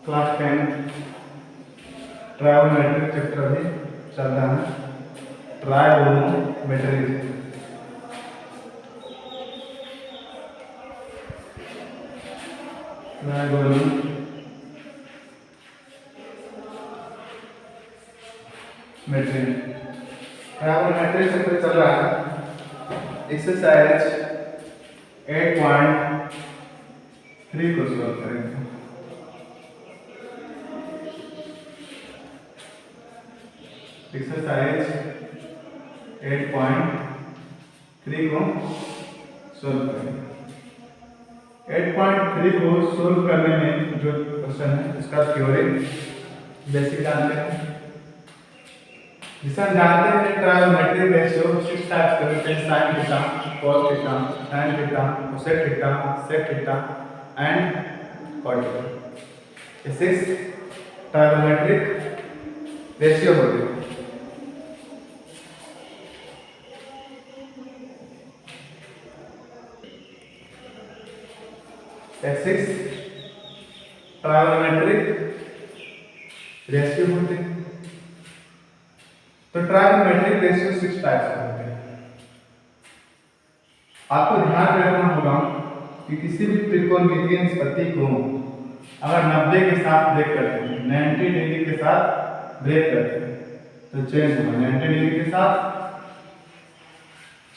Class 10 ट्रायोमेट्रिक chapter अभी चल रहा है। ट्रायोमेट्रिक ट्रायोमेट्रिक चैप्टर चल रहा है। एक्सरसाइज 8.3 को सॉल्व करेंगे। एक्सरसाइज 8.3 को सोल्व करें। 8.3 को सोल्व करने में जो क्वेश्चन है उसका थ्योरी बेसिक जानते हैं। जिसे हम जानते हैं ट्रायोमेट्रिक रेशियो 6 टाइप्स के होते हैं: sin theta, cos theta, tan theta, cosec theta, sec theta and cot theta. ये 6 ट्रायोमेट्रिक रेशियो होते हैं। सिक्स ट्रायोमेट्रिक रेशियो होते हैं। तो ट्रायोमेट्रिक रेशियो 6 टाइप्स के होते हैं। आपको ध्यान रखना होगा कि किसी भी त्रिकोणमितीय निष्पत्ति को अगर 90 के साथ ब्रेक करते हैं, 90 डिग्री के साथ ब्रेक करते हैं तो चेंज होगा। 90 डिग्री के साथ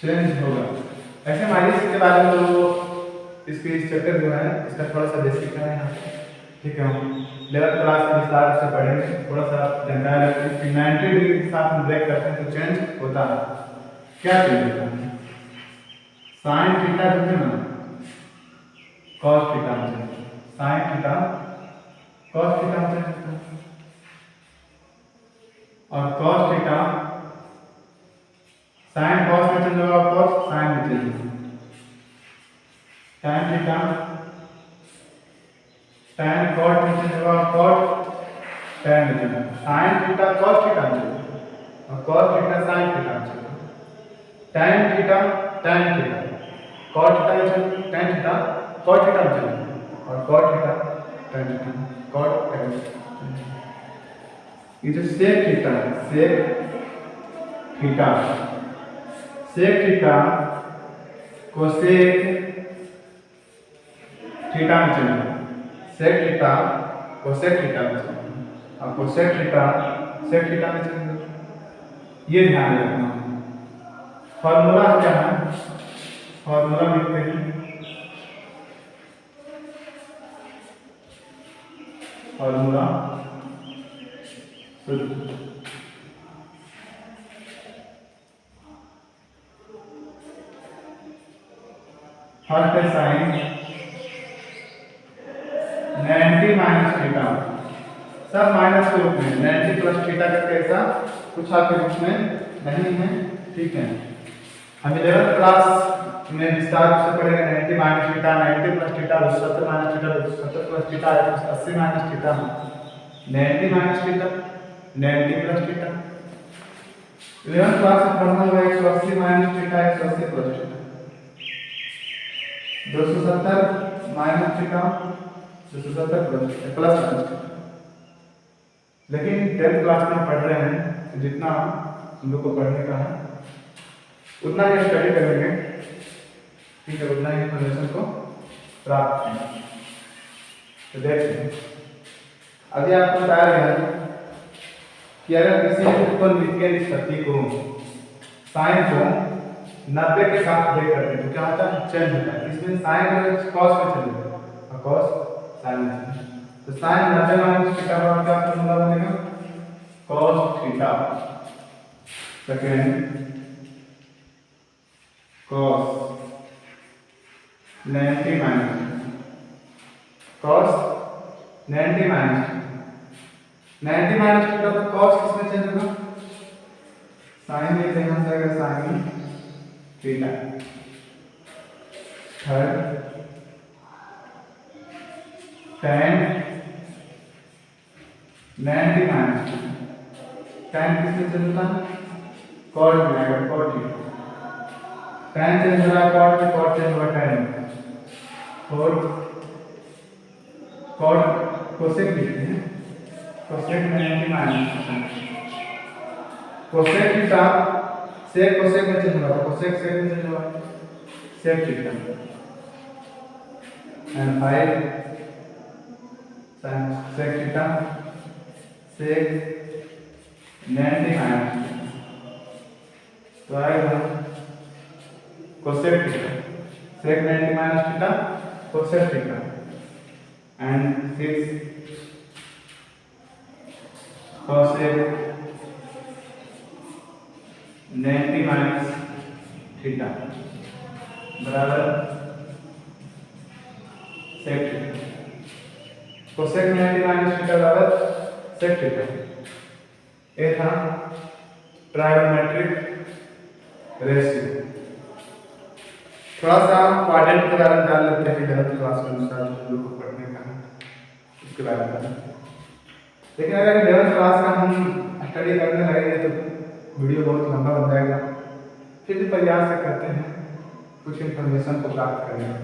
चेंज होगा। ऐसे माइनस के बारे में तो इसके इस चैप्टर जो है इसका थोड़ा सा बेसिक है यहाँ पे, ठीक है। हम 11th क्लास में विस्तार से पढ़ेंगे, थोड़ा सा जानकारी रखते हैं कि 90 डिग्री के साथ हम ब्रेक करते हैं तो चेंज होता है। क्या चेंज होता है? साइन थीटा जो है ना कॉस थीटा में change, sine theta cos theta में चेंज होता है, और कॉस थीटा साइन कॉस में चेंज होगा, कॉस साइन में चेंज होगा। tan थीटा tan cot में चेंज होगा, cot tan में चेंज होगा। sin थीटा cos थीटा में चेंज होगा और cos थीटा sin थीटा में चेंज होगा। tan theta tan theta cot theta में चेंज होगा, tan थीटा cot थीटा में चेंज होगा और cot theta tan theta cot tan में चेंज होगा। ये जो sec थीटा है, sec थीटा cosec थीटा में चेंज होगा, सेक थीटा कोसेक थीटा में चेंज होगा और कोसेक थीटा सेक थीटा में चेंज होगा। ये ध्यान रखना है। फॉर्मूला क्या है? फॉर्मूला लिखते हैं फॉर्मूला फर्स्ट है साइन 90 माइनस थीटा, सब माइनस के रूप में, 90 प्लस थीटा करके ऐसा कुछ आपके रूप में नहीं है, ठीक है। हम 11th क्लास में विस्तार से पढ़ेंगे। 90 minus theta, 90 plus theta, 70 minus theta, 70 plus theta, 80 minus theta, 90 minus theta, 90 plus theta. 11th class में पढ़ना होगा 180 minus theta, 180 plus theta, 270 minus theta, 270 plus theta. लेकिन 10th क्लास में पढ़ रहे हैं तो जितना हम लोग को पढ़ने का है उतना ही स्टडी करेंगे, ठीक है, उतना ही इन्फॉर्मेशन को प्राप्त करेंगे। तो देखते हैं, अभी आपको बताया गया कि अगर किसी त्रिकोणमितीय निष्पत्ति को साइन को 90 के साथ ब्रेक करते हैं तो क्या होता है? चेंज होता है। इसमें साइन कॉस में चेंज होगा और कॉस साइन में चेंज। तो साइन 90 माइनस थीटा का क्या फॉर्मूला बनेगा? cos theta second cos 90 minus cos 90 minus 90 minus theta, तो cos किसमें चेंज होगा? साइन में यहाँ से आएगा sine theta. Third tan 90 minus tan किसमें चेंज होता है? cot में आएगा, cot थीटा। tan चेंज हो रहा है cot में, cot चेंज हुआ tan। फोर्थ cot कोसेक लिखते हैं, cosec 90 minus cosec theta, sec cosec में चेंज होगा, कोसेक सेक में चेंज होगा, sec theta and 5 sin sec theta sec 90 minus, तो आएगा cosec theta sec 90 minus theta cosec theta and 6 cosec 90 minus theta बराबर sec theta, cosec 90 minus theta बराबर sec theta. ये था ट्रायगोनोमेट्रिक रेशियो। थोड़ा सा क्वाड्रेंट के बारे में जान लेते हैं, 11th क्लास के अनुसार जो लोग को पढ़ने का है उसके बारे में। लेकिन अगर 11th क्लास का हम स्टडी करने लगेंगे तो वीडियो बहुत लंबा बन जाएगा, फिर भी प्रयास से करते हैं कुछ इन्फॉर्मेशन को प्राप्त करने में।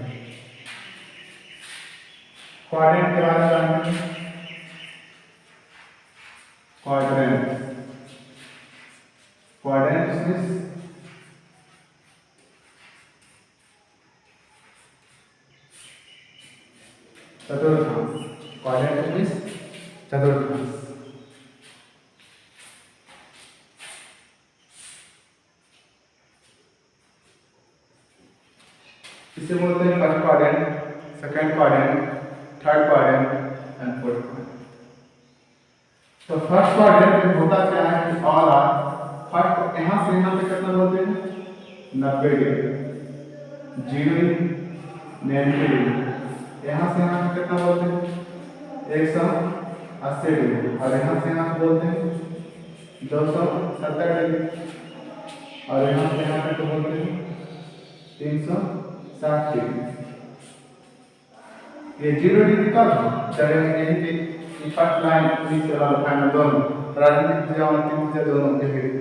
क्वाड्रेंट के बारे में जानते हैं, क्वाड्रेंट क्वाड्रेंट मींस चतुर्थांश, क्वाड्रेंट मींस चतुर्थांश। इसे बोलते हैं first quadrant, second quadrant, third quadrant and fourth quadrant. तो फर्स्ट क्वाड्रेंट में होता क्या है कि ऑल आर फर्स्ट, यहाँ से यहाँ पे कितना बोलते हैं 90 डिग्री, 0 90 डिग्री, यहाँ से यहाँ पे कितना बोलते हैं 180 डिग्री, और यहाँ से यहाँ पे बोलते हैं 270 डिग्री, और यहाँ से यहाँ पे तो बोलते हैं 360 डिग्री। ये 0 डिग्री कब जब यही कि फर्स्ट लाइन पूरी चला फाइनल दोनों राजनीतिक ज्यामिति दोनों के डिग्री।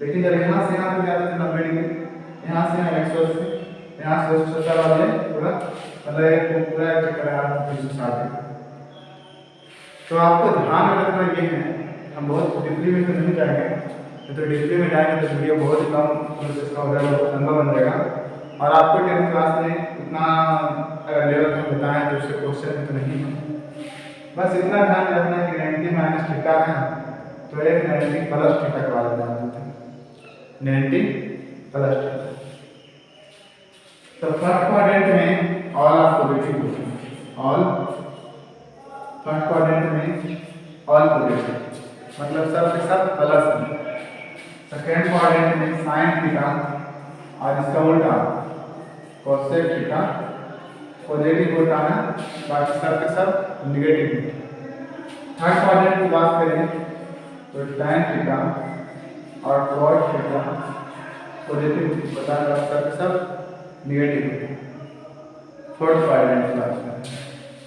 लेकिन जब यहाँ से यहाँ पे जाते हैं 90 डिग्री, यहाँ से यहाँ 180, यहाँ से 170 वाले पूरा मतलब एक पूरा चक्कर आ रहा है 360 डिग्री। तो आपको ध्यान में रखना ये है, हम बहुत डीपली में तो नहीं जाएंगे, तो डीपली में जाएंगे तो वीडियो बहुत ही कम प्रोसेस का हो जाएगा, बहुत लंबा बन जाएगा। और आपको 10th क्लास में इतना लेवल में बताया तो उससे क्वेश्चन में तो नहीं है। बस इतना ध्यान रखना है कि 90 माइनस थीटा है तो एक 90 प्लस थीटा के बारे में जान लेते हैं, 90 प्लस थीटा। तो फर्स्ट क्वाड्रेंट में all are positive, all first quadrant में ऑल पॉजिटिव मतलब सब के सब प्लस है। सेकेंड क्वाड्रेंट में साइन थीटा और इसका उल्टा कोसेक थीटा पॉजिटिव होता है, बाकी सब के सब निगेटिव। थर्ड क्वाड्रेंट की बात करें तो tan थीटा और cos थीटा पॉजिटिव होता है, सब के सब निगेटिव। फोर्थ क्वाड्रेंट की बात करें,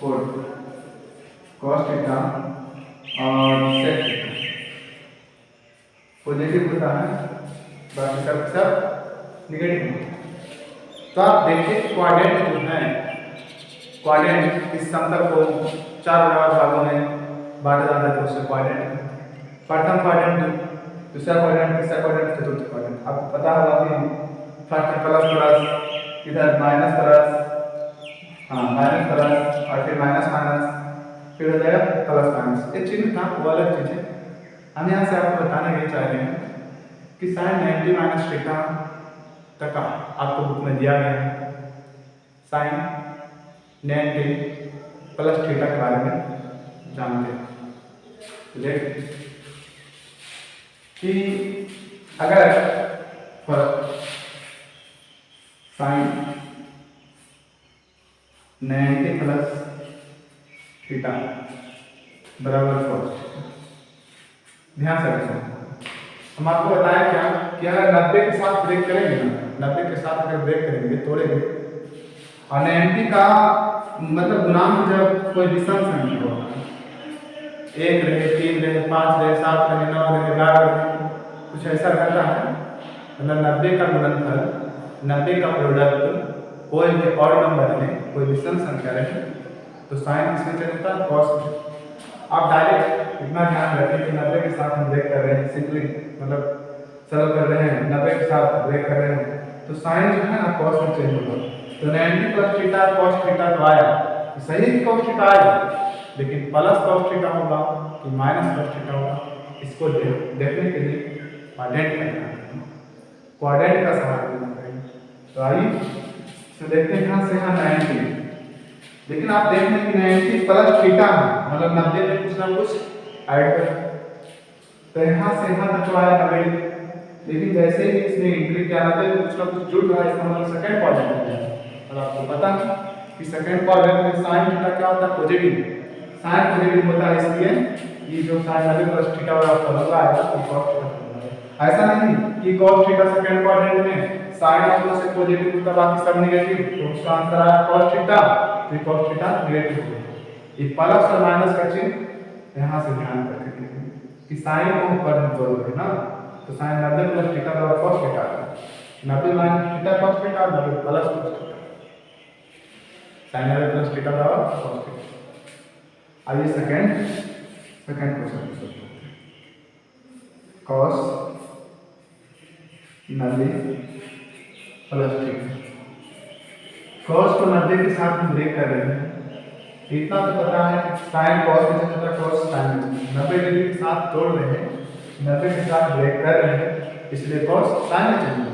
फोर्थ cos थीटा और sec थीटा पॉजिटिव होता है, बाकी सब के सब निगेटिव। तो आप देखिए क्वाड्रेंट जो है, क्वाड्रेंट इस समतल को 4 बराबर भागों में बांटा जाता है, तो उससे क्वाड्रेंट प्रथम क्वाड्रेंट, दूसरा क्वाड्रेंट, तीसरा क्वाड्रेंट, चतुर्थ क्वाड्रेंट। आपको पता होगा कि फर्स्ट प्लस प्लस, इधर माइनस प्लस, हाँ माइनस प्लस और फिर माइनस माइनस, फिर हो जाएगा प्लस माइनस। ये चिन्ह था वो अलग चीज़ है। हम यहाँ से आपको बताने ये चाह रहे हैं कि साइन 90 माइनस थीटा तक आपको बुक में दिया गया है, साइन 90 प्लस थीटा के बारे में जानते हैं। देख कि अगर साइन 90 प्लस थीटा बराबर cos, ध्यान से रखना। हम आपको बताया क्या कि अगर 90 के साथ ब्रेक करेंगे ना, 90 के साथ अगर ब्रेक करेंगे तोड़ेंगे और 90 का मतलब गुणांक जब कोई विषम संख्या होगा, 1 रहे, 3 रहे, 5 रहे, 7 रहे, 9 रहे, 11 रहे, कुछ ऐसा करता है, मतलब 90 का गुणनफल, 90 का प्रोडक्ट कोई भी और नंबर में कोई विषम संख्या रहे तो साइन किसमें चेंज होता है, कॉस में। आप डायरेक्ट इतना ध्यान रखें कि 90 के साथ हम ब्रेक कर रहे हैं, सिंपली मतलब सरल कर रहे हैं, 90 के साथ ब्रेक कर रहे हैं, तो साइन जो है ना कॉस में चेंज होगा। तो 90 प्लस थीटा कॉस थीटा तो आया, सही कि कॉस थीटा आएगा, लेकिन प्लस कॉस थीटा होगा कि माइनस कॉस थीटा होगा, इसको देखने के लिए क्वाड्रेंट करना है, क्वाड्रेंट का सहारा लेना पड़ेगा। तो आइए तो देखते हैं यहाँ से यहाँ 90, लेकिन आप देख रहे हैं कि 90 प्लस थीटा है, मतलब 90 में कुछ ना कुछ ऐड कर, तो यहाँ से यहाँ तक तो आया 90, लेकिन जैसे ही इसने एंट्री किया 90 में कुछ ना कुछ जुड़ रहा है, इसका मतलब सेकंड क्वाड्रेंट हो गया। और आपको पता है कि सेकंड क्वाड्रेंट में साइन थीटा क्या होता है, पॉजिटिव, साइन पॉजिटिव होता है, इसलिए ये जो साइन 90 प्लस थीटा वाला फॉर्मूला आएगा वो कॉस थीटा। ऐसा नहीं कि कॉस थीटा सेकंड क्वाड्रेंट में साइन और से पॉजिटिव होता बाकी सब नेगेटिव, तो उसका आंसर आया cos थीटा, तो cos थीटा नेगेटिव हो गया। ये प्लस और माइनस का चिन्ह यहाँ से ध्यान रखें कि साइन को ऊपर हम जोड़ रहे हैं ना, तो साइन 90 प्लस थीटा बराबर cos theta, 90 minus theta cos theta, 90 plus cos theta, sine 90 plus theta बराबर cos थीटा। आइए सेकंड क्वेश्चन को सोचते हैं। cos 90 प्लस थीटा, cos को 90 के साथ हम ब्रेक कर रहे हैं, इतना तो पता है sin cos में चलता है, cos sin में 90 डिग्री के साथ तोड़ रहे हैं, 90 के साथ ब्रेक कर रहे हैं, इसलिए cos sin में चलता है।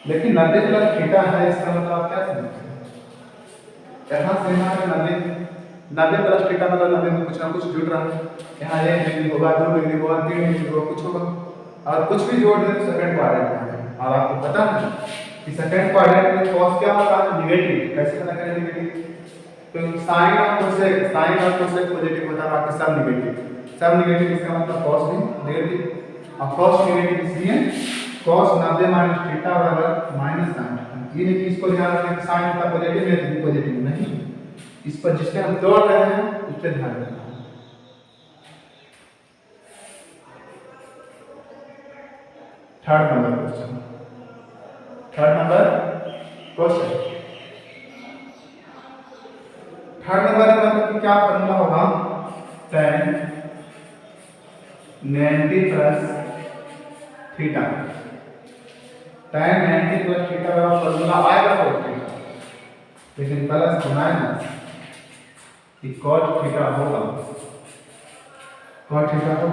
लेकिन 90 प्लस थीटा है, इसका मतलब आप क्या समझते हैं, यहाँ से यहाँ पे 90 प्लस थीटा मतलब 90 में कुछ ना कुछ जुड़ रहा है, यहाँ 1 डिग्री होगा, 2 डिग्री होगा, 3 डिग्री होगा, कुछ होगा, और कुछ भी जोड़ दें तो सेकंड क्वाड्रेंट में। और आपको पता है कि सेकंड क्वाड्रेंट में cos क्या होगा, नेगेटिव। कैसे पता करें नेगेटिव, तो sin और cosec पॉजिटिव होता है, बाकी सब नेगेटिव, इसका मतलब cos भी नेगेटिव, और cos नेगेटिव इसलिए cos 90 माइनस थीटा बराबर माइनस sin थीटा। ये नहीं कि इसको ध्यान रखना कि sin का पॉजिटिव है पॉजिटिव नहीं, इस पर जिससे हम तोड़ रहे हैं उस पर ध्यान रखना। Third number question third number मतलब क्या फॉर्मूला होगा, tan 90 plus theta, tan 90 plus theta का फॉर्मूला आएगा cos थीटा, लेकिन प्लस माइनस कि cos थीटा होगा, cos थीटा को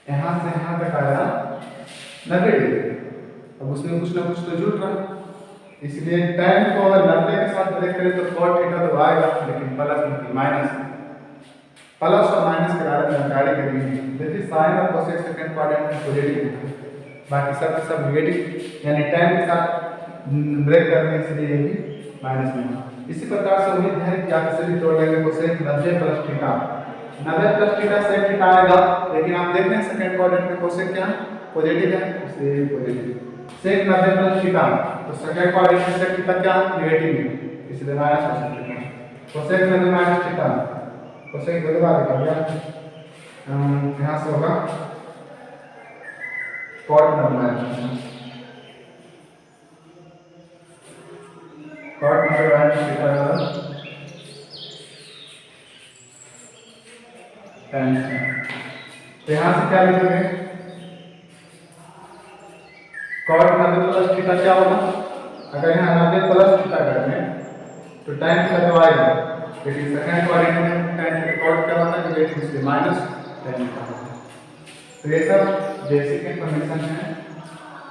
यहाँ से यहाँ तक आया 90 डिग्री, अब उसमें कुछ ना कुछ तो जुड़ रहा है, इसलिए tan को अगर 90 के साथ ब्रेक करें तो cos थीटा तो आएगा, लेकिन प्लस नहीं माइनस, प्लस और माइनस के बारे में जानकारी करेंगे। देखिए साइन और cosec सेकंड क्वाड्रेंट में पॉजिटिव है, बाकी सब नेगेटिव, यानी tan के साथ ब्रेक करने इसलिए ये भी माइनस में। इसी प्रकार से उम्मीद है कि आप इसे भी तोड़ लेंगे, cosec 90 plus theta, 90 plus theta sec theta आएगा, लेकिन आप देख रहे हैं सेकंड क्वाड्रेंट में cosec क्या है, पॉजिटिव है, इसलिए पॉजिटिव। sec 90 प्लस थीटा, तो सेकंड क्वाड्रेंट में sec थीटा क्या है, नेगेटिव है, इसलिए minus cosec theta, cosec 90 minus theta, cosec को दबा देगा, यहाँ से होगा cot 90 minus theta, cot 90 minus theta बराबर tan थीटा। तो यहाँ से क्या लिखेंगे, cot 90 प्लस थीटा क्या होगा, अगर यहाँ 90 प्लस थीटा करते हैं तो tan थीटा तो आएगा, लेकिन सेकंड क्वाड्रेंट में tan थीटा cot क्या होता है नेगेटिव, इसलिए माइनस tan थीटा। तो ये सब बेसिक इंफॉर्मेशन है,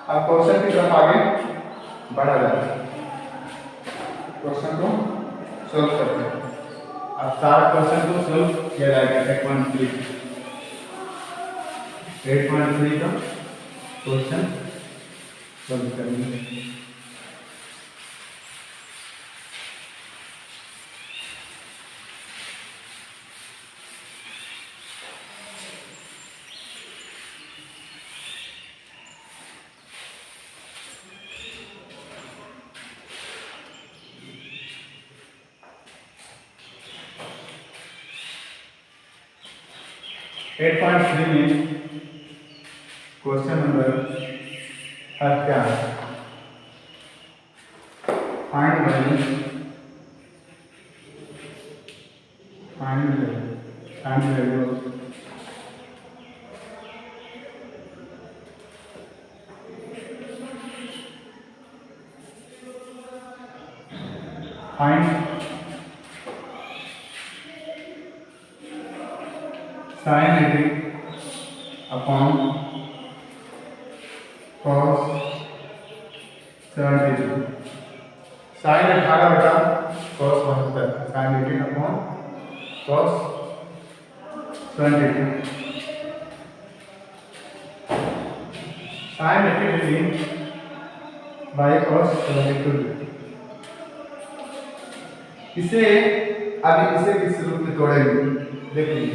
अब क्वेश्चन की तरफ आगे बढ़ा जाता है, क्वेश्चन को सॉल्व करते हैं। अब 4 क्वेश्चन को सॉल्व किया जाएगा 8.3 का क्वेश्चन सॉल्व करेंगे। एट पॉइंट 3 में क्वेश्चन नंबर क्या है, find value sine value find sine 80 upon cos 72 sine 18 बटा cos 72 sine 18 upon cos 72 sine 80 degree by cos 72 इसे अभी इसे किस रूप में तोड़ेंगे देखिए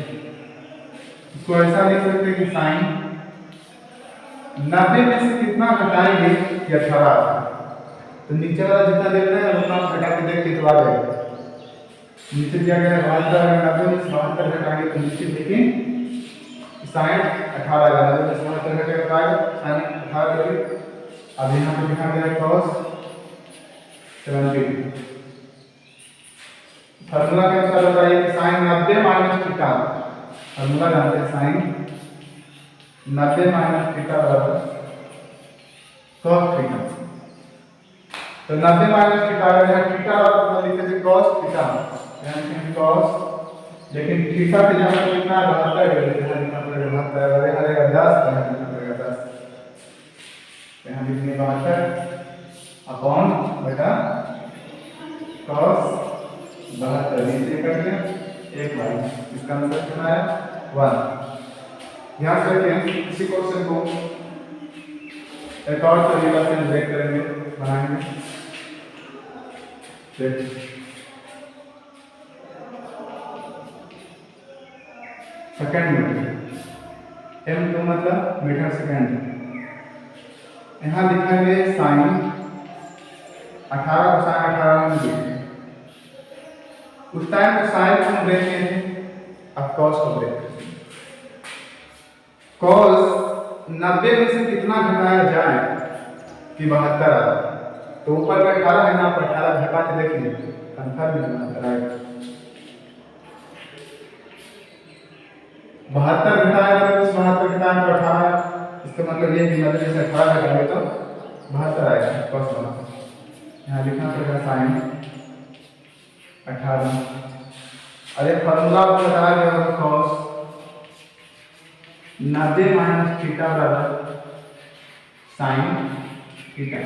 इसको ऐसा लिख सकते हैं कि साइन 90 में से कितना घटाएंगे कि 18 तो नीचे वाला जितना देख रहे हैं उतना घटा के देख के तो आ जाएगा नीचे दिया गया है 72 90 में से 72 घटाएंगे तो नीचे देखिए साइन 18 आएगा 90 में से 72 घटेगा तो आएगा साइन 18 करिए अब यहाँ पे लिखा गया है cos 72 फार्मूला के अनुसार बताइए कि साइन 90 माइनस थीटा फार्मूला जानते हैं साइन 90 माइनस थीटा बराबर cos थीटा तो 90 माइनस थीटा अगर यहाँ थीटा और लिखे थे cos थीटा यानी cos लेकिन थीटा के जगह पर कितना 72 है लिखना पड़ेगा 72 अरे हरेगा 10 तो यहाँ लिखना पड़ेगा 10 यहाँ लिखने 72 अपॉन बटा cos 72 नीचे कर दिया एक बार इसका आंसर कितना है 1 ध्यान से रखें इसी क्वेश्चन को एक और तरीका से ब्रेक करेंगे बनाएंगे सेकंड मीटर एम तो मतलब मीटर सेकंड यहाँ लिखेंगे साइन 18 को साइन 18 में लिखेंगे उस टाइम को साइन को हम ब्रेक किए थे अब cos को ब्रेक करेंगे cos 90 में से कितना घटाया जाए कि 72 आ तो ऊपर का 18 है ना पर 18 घटा के देखिए कंफर्म में 72 आएगा 72 घटाएगा तो 72 घटाएगा तो 18 इसका मतलब ये कि 90 में से 18 घटाएंगे तो 72 आएगा cos वाला यहाँ लिखना पड़ेगा साइन 18 अरे फार्मूला आपको बताया गया होगा cos 90 माइनस थीटा बराबर साइन थीटा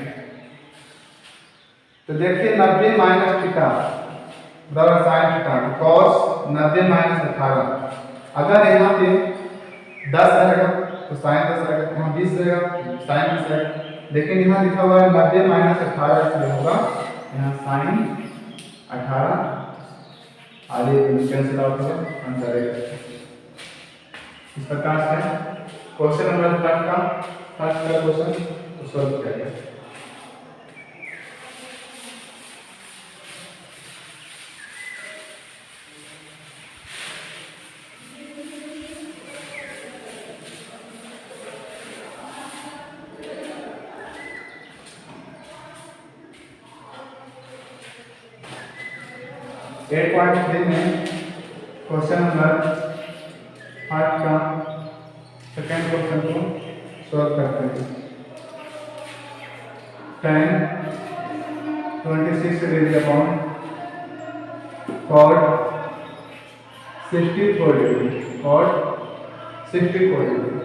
तो देखिए 90 माइनस थीटा बराबर साइन थीटा cos 90 माइनस 18 अगर यहाँ पे 10 रहेगा तो साइन 10 रहेगा यहाँ 20 रहेगा साइन 20 रहेगा लेकिन यहाँ लिखा हुआ है 90 माइनस 18 इसलिए होगा यहाँ साइन 18 आगे कैंसिल आउट होगा आंसर आएगा इस प्रकार से क्वेश्चन नंबर 3 का फर्स्ट का क्वेश्चन को सॉल्व किया गया 8.3 में क्वेश्चन नंबर 8 का सेकेंड क्वेश्चन को सॉल्व करते हैं 10 26 degree upon cot 64 degree cot 64 degree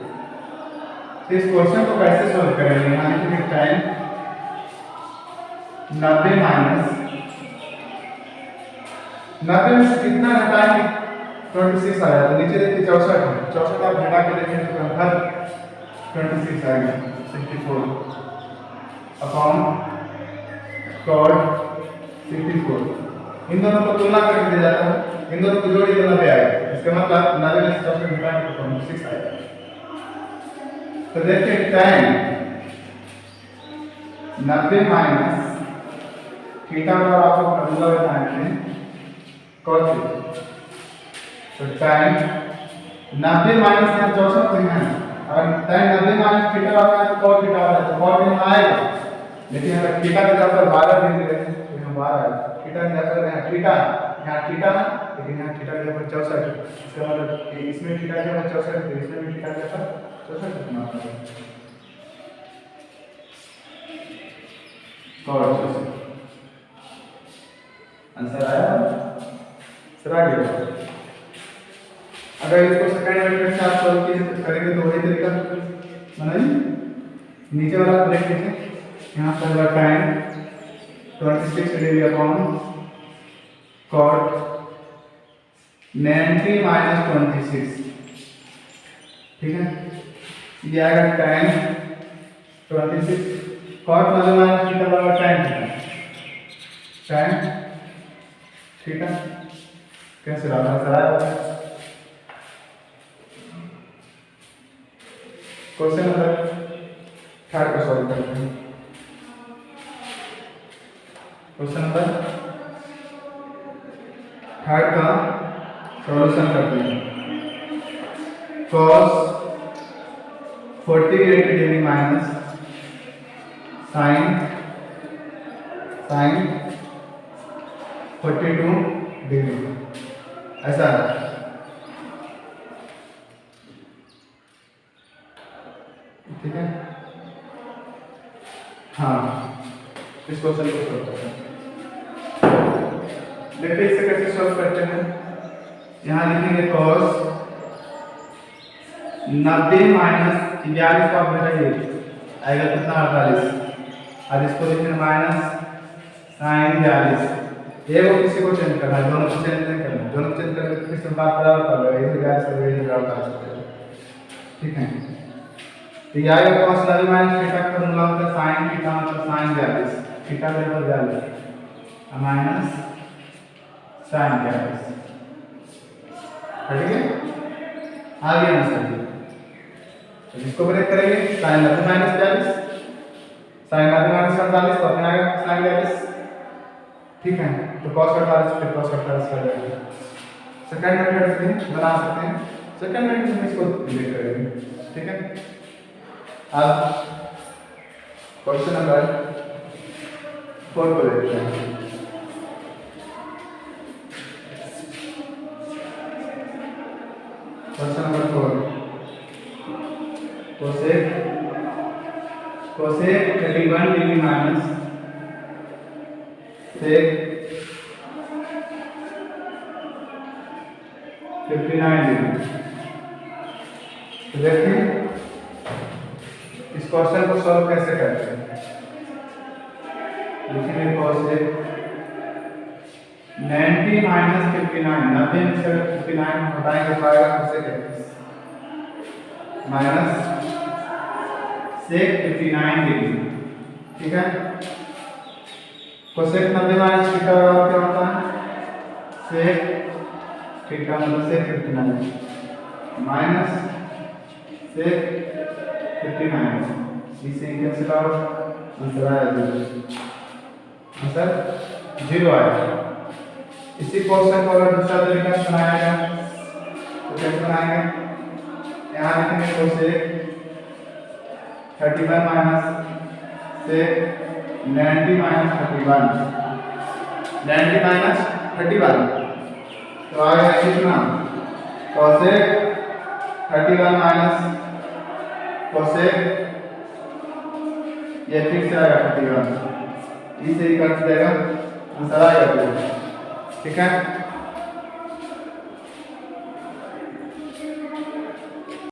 इस क्वेश्चन को कैसे सॉल्व करेंगे यहाँ लिखेंगे 10 90 माइनस 90 में से कितना घटाएंगे 26 आया तो नीचे देखिए 64 है 64 आप घटा के देखें तो हर 26 आएगा 64 अपॉन cot 64 इन दोनों को तुलना करके दिया जाता है इन दोनों को जोड़िए तो 90 आएगा इसका मतलब 90 में से 64 घटाएंगे तो 26 आएगा तो देखिए 10 90 माइनस थीटा का आप लोग फार्मूला बताएंगे cos तो tan 90 माइनस यहाँ 64 तो है अगर tan 90 माइनस थीटा आता है तो cos थीटा आता है तो cos यहाँ आएगा लेकिन अगर थीटा की जगह पर 12 डिग्री रहे तो यहाँ 12 आएगा थीटा की जगह पर यहाँ थीटा लेकिन यहाँ थीटा के पर 64, इसका मतलब कि इसमें थीटा के पर 64, तो इसमें भी थीटा के पर 64 कितना होता है? आंसर आया? सर आ गया। अगर इसको सेकंड मेथड से आप सॉल्व करेंगे तो वही तरीका बनाइए। नीचे वाला ब्रेक लीजिए, यहाँ पर होगा time 26 degree upon cot 90 minus 26, ठीक है। ये आएगा टाइम 26 कॉट मतलब माइनस थीटा बराबर टाइम थीटा। कैसे रहा है? क्वेश्चन नंबर 3 को सॉल्व करते हैं। क्वेश्चन नंबर 3 का सॉल्यूशन करते हैं। cos 48 degree minus sine 42 degree, ऐसा है। ठीक है, हाँ इस क्वेश्चन को सॉल्व करते हैं। देखिए इसे कैसे सॉल्व करते हैं। यहाँ लिखेंगे cos 90 माइनस 42 का बढ़ाइए आएगा कितना 48, और इसको लिखेंगे माइनस साइन 42। ये वो किसी को चेंज करना है, दोनों को चेंज नहीं करना, दोनों चेंज करके फिर से बात बराबर कर लो, इधर 42 से इधर बराबर, ठीक है। तो ये आएगा cos 90 माइनस थीटा का फॉर्मूला होता है साइन थीटा मतलब साइन 42, थीटा बराबर 42 माइनस साइन 42, ठीक है। आगे आंसर दिया, तो इसको ब्रेक करेंगे, साइन 90 माइनस 42, साइन 90 माइनस 48 तो अपने आएगा साइन 42, ठीक है। तो cos 48 फिर cos 48 कर देंगे। सेकंड मेथड से बना सकते हैं, सेकंड मेथड में इसको ब्रेक करेंगे, ठीक है। अब क्वेश्चन नंबर 4 को देखते हैं। Question number 4, cosec 31 degree minus sec 59 degree. तो देखिए इस क्वेश्चन को सॉल्व कैसे करते हैं। लिखेंगे cosec 90 माइनस 59, 90 में से 59 हटाएंगे तो आएगा cosec 31 माइनस sec 59 डिग्री, ठीक है। cosec 90 माइनस थीटा बराबर क्या होता है? sec थीटा मतलब sec 59 माइनस sec 59, इसे कैंसिल आउट, आंसर आया 0, आंसर 0 आया। इसी क्वेश्चन को अगर दूसरा तरीका से बनाया जाए तो कैसे बनाएंगे। यहाँ लिखेंगे cosec 31 minus sec 90 minus 31, 90 minus 31 तो आएगा कितना cosec 31 माइनस cosec, ये फिर से आएगा 31, इसे ही काट देगा, आंसर आएगा, ठीक है।